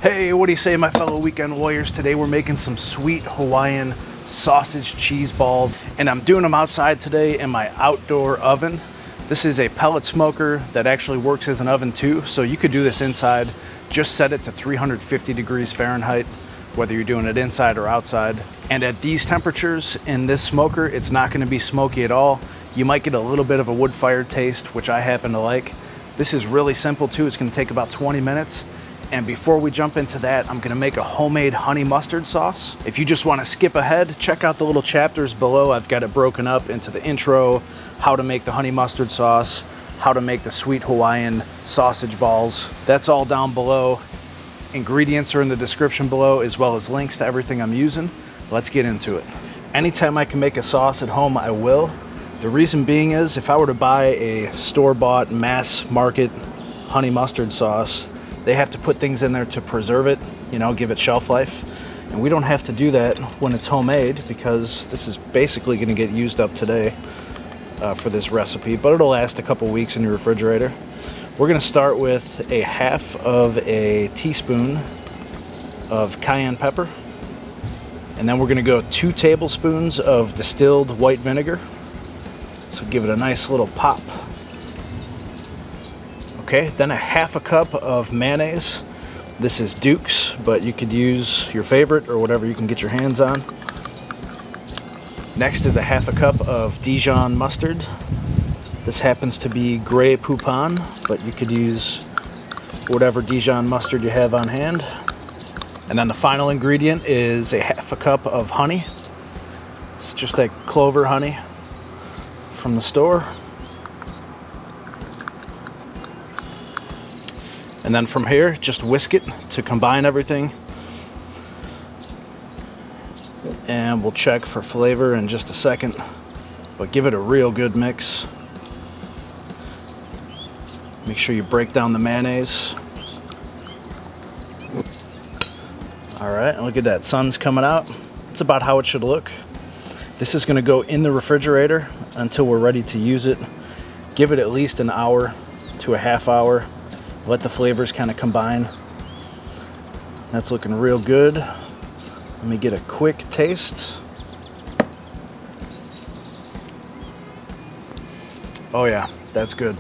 Hey, what do you say, my fellow weekend warriors? Today we're making some sweet Hawaiian sausage cheese balls, and I'm doing them outside today in my outdoor oven. This is a pellet smoker that actually works as an oven too, so you could do this inside. Just set it to 350 degrees Fahrenheit, whether you're doing it inside or outside. And at these temperatures in this smoker, it's not going to be smoky at all. You might get a little bit of a wood-fired taste, which I happen to like. This is really simple too. It's going to take about 20 minutes. And before we jump into that, I'm gonna make a homemade honey mustard sauce. If you just wanna skip ahead, check out the little chapters below. I've got it broken up into the intro, how to make the honey mustard sauce, how to make the sweet Hawaiian sausage balls. That's all down below. Ingredients are in the description below, as well as links to everything I'm using. Let's get into it. Anytime I can make a sauce at home, I will. The reason being is, if I were to buy a store-bought mass market honey mustard sauce, they have to put things in there to preserve it, you know, give it shelf life. And we don't have to do that when it's homemade, because this is basically gonna get used up today for this recipe, but it'll last a couple weeks in your refrigerator. We're gonna start with a half of a teaspoon of cayenne pepper. And then we're gonna go 2 tablespoons of distilled white vinegar. So give it a nice little pop. Okay, then a half a cup of mayonnaise. This is Duke's, but you could use your favorite or whatever you can get your hands on. Next is a half a cup of Dijon mustard. This happens to be Grey Poupon, but you could use whatever Dijon mustard you have on hand. And then the final ingredient is a half a cup of honey. It's just that clover honey from the store. And then from here, just whisk it to combine everything. And we'll check for flavor in just a second, but give it a real good mix. Make sure you break down the mayonnaise. All right, look at that, sun's coming out. That's about how it should look. This is gonna go in the refrigerator until we're ready to use it. Give it at least an hour to a half hour. Let the flavors kind of combine. That's looking real good. Let me get a quick taste. Oh yeah, that's good.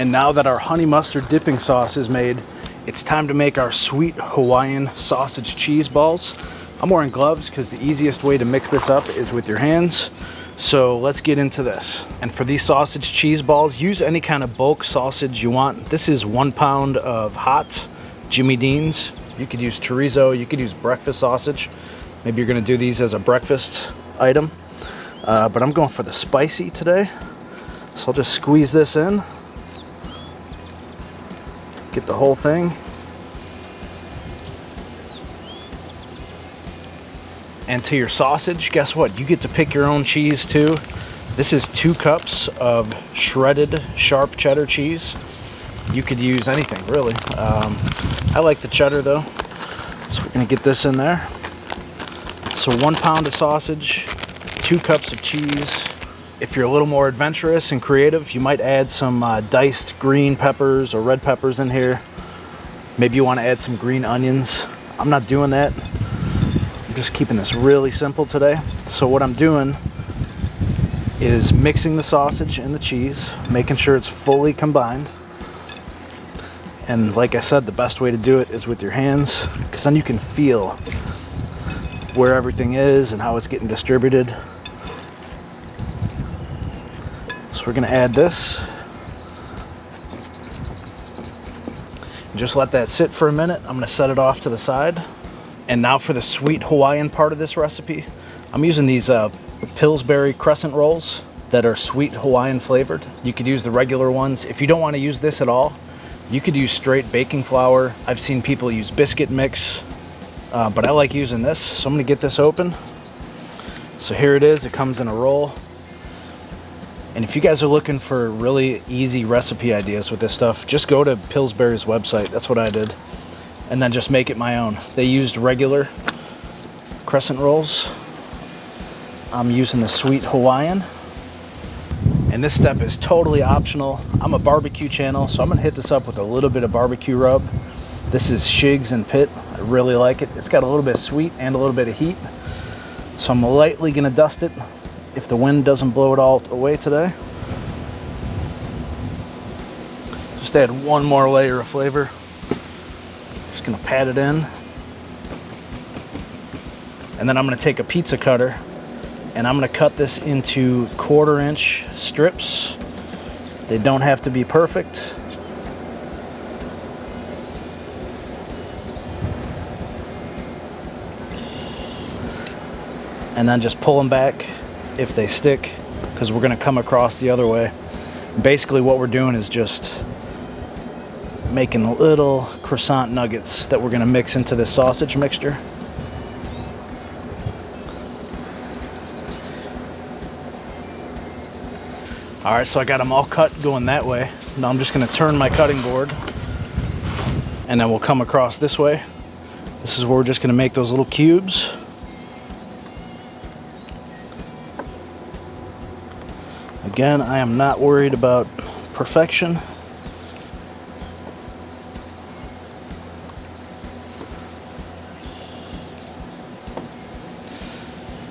And now that our honey mustard dipping sauce is made, it's time to make our sweet Hawaiian sausage cheese balls. I'm wearing gloves because the easiest way to mix this up is with your hands. So let's get into this. And for these sausage cheese balls, use any kind of bulk sausage you want. This is 1 pound of hot Jimmy Dean's. You could use chorizo, you could use breakfast sausage. Maybe you're gonna do these as a breakfast item. But I'm going for the spicy today. So I'll just squeeze this in. Get the whole thing. And to your sausage, guess what? You get to pick your own cheese too. This is 2 cups of shredded sharp cheddar cheese. You could use anything, really. I like the cheddar though. So we're gonna get this in there. So 1 pound of sausage, 2 cups of cheese. If you're a little more adventurous and creative, you might add some diced green peppers or red peppers in here. Maybe you wanna add some green onions. I'm not doing that. Just keeping this really simple today. So what I'm doing is mixing the sausage and the cheese, making sure it's fully combined. And like I said, the best way to do it is with your hands, because then you can feel where everything is and how it's getting distributed. So we're gonna add this. And just let that sit for a minute. I'm gonna set it off to the side. And now for the sweet Hawaiian part of this recipe, I'm using these Pillsbury Crescent rolls that are sweet Hawaiian flavored. You could use the regular ones. If you don't want to use this at all, you could use straight baking flour. I've seen people use biscuit mix, but I like using this. So I'm gonna get this open. So here it is, it comes in a roll. And if you guys are looking for really easy recipe ideas with this stuff, just go to Pillsbury's website. That's what I did. And then just make it my own. They used regular Crescent rolls. I'm using the sweet Hawaiian. And this step is totally optional. I'm a barbecue channel, so I'm gonna hit this up with a little bit of barbecue rub. This is Shig's and Pitt. I really like it. It's got a little bit of sweet and a little bit of heat. So I'm lightly gonna dust it if the wind doesn't blow it all away today. Just add one more layer of flavor. Just gonna pat it in. And then I'm gonna take a pizza cutter and I'm gonna cut this into 1/4 inch strips. They don't have to be perfect. And then just pull them back if they stick, because we're gonna come across the other way. Basically what we're doing is just making little croissant nuggets that we're gonna mix into this sausage mixture. All right, so I got them all cut going that way. Now I'm just gonna turn my cutting board and then we'll come across this way. This is where we're just gonna make those little cubes. Again, I am not worried about perfection.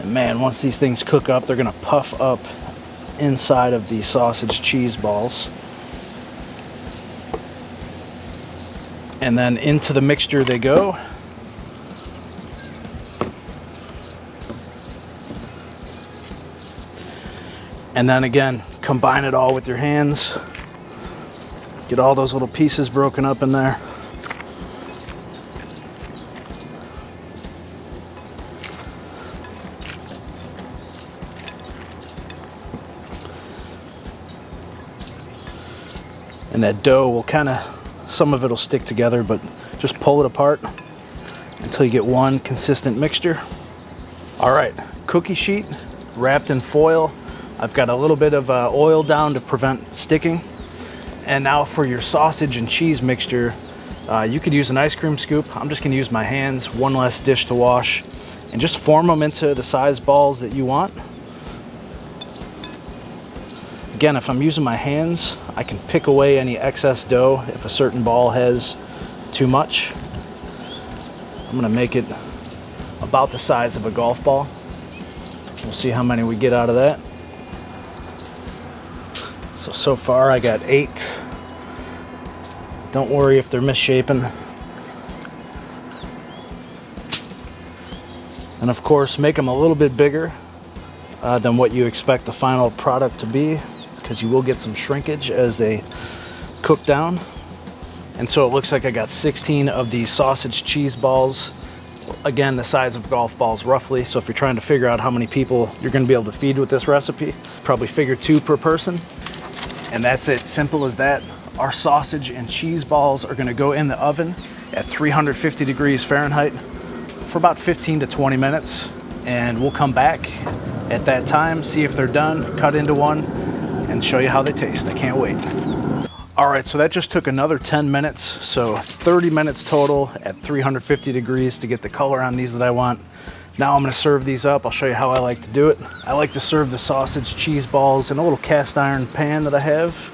And man, once these things cook up, they're gonna puff up inside of the sausage cheese balls. And then into the mixture they go. And then again, combine it all with your hands. Get all those little pieces broken up in there. And that dough will some of it will stick together, but just pull it apart until you get one consistent mixture. All right, cookie sheet wrapped in foil. I've got a little bit of oil down to prevent sticking. And now for your sausage and cheese mixture, you could use an ice cream scoop. I'm just gonna use my hands, one less dish to wash, and just form them into the size balls that you want. Again, if I'm using my hands, I can pick away any excess dough if a certain ball has too much. I'm gonna make it about the size of a golf ball. We'll see how many we get out of that. So far I got 8. Don't worry if they're misshapen. And of course, make them a little bit bigger than what you expect the final product to be, because you will get some shrinkage as they cook down. And so it looks like I got 16 of these sausage cheese balls. Again, the size of golf balls roughly. So if you're trying to figure out how many people you're gonna be able to feed with this recipe, probably figure 2 per person. And that's it, simple as that. Our sausage and cheese balls are gonna go in the oven at 350 degrees Fahrenheit for about 15 to 20 minutes. And we'll come back at that time, see if they're done, cut into one, and show you how they taste. I can't wait. All right, so that just took another 10 minutes. So 30 minutes total at 350 degrees to get the color on these that I want. Now I'm gonna serve these up. I'll show you how I like to do it. I like to serve the sausage cheese balls in a little cast iron pan that I have,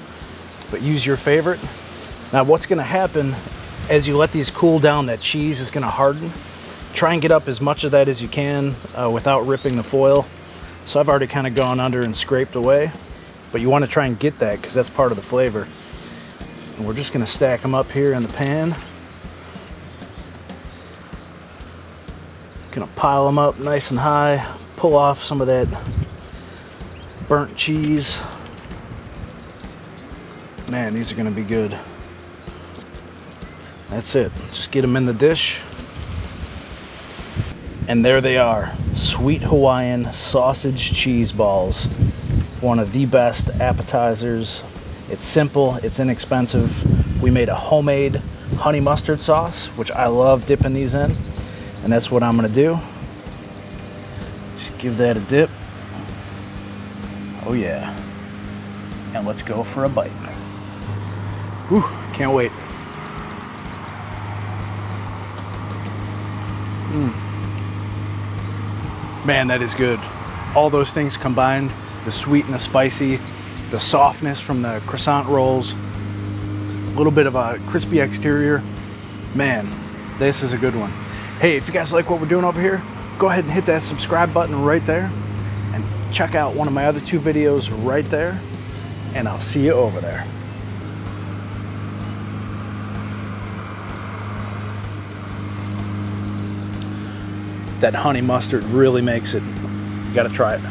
but use your favorite. Now what's gonna happen as you let these cool down, that cheese is gonna harden. Try and get up as much of that as you can without ripping the foil. So I've already kind of gone under and scraped away, but you wanna try and get that because that's part of the flavor. And we're just gonna stack them up here in the pan. Gonna pile them up nice and high, pull off some of that burnt cheese. Man, these are gonna be good. That's it, just get them in the dish. And there they are, sweet Hawaiian sausage cheese balls. One of the best appetizers. It's simple, it's inexpensive. We made a homemade honey mustard sauce, which I love dipping these in. And that's what I'm gonna do. Just give that a dip. Oh yeah. And let's go for a bite. Whew, can't wait. Man, that is good. All those things combined, the sweet and the spicy, the softness from the croissant rolls, a little bit of a crispy exterior. Man, this is a good one. Hey, if you guys like what we're doing over here, go ahead and hit that subscribe button right there and check out one of my other 2 videos right there, and I'll see you over there. That honey mustard really makes it. You gotta try it.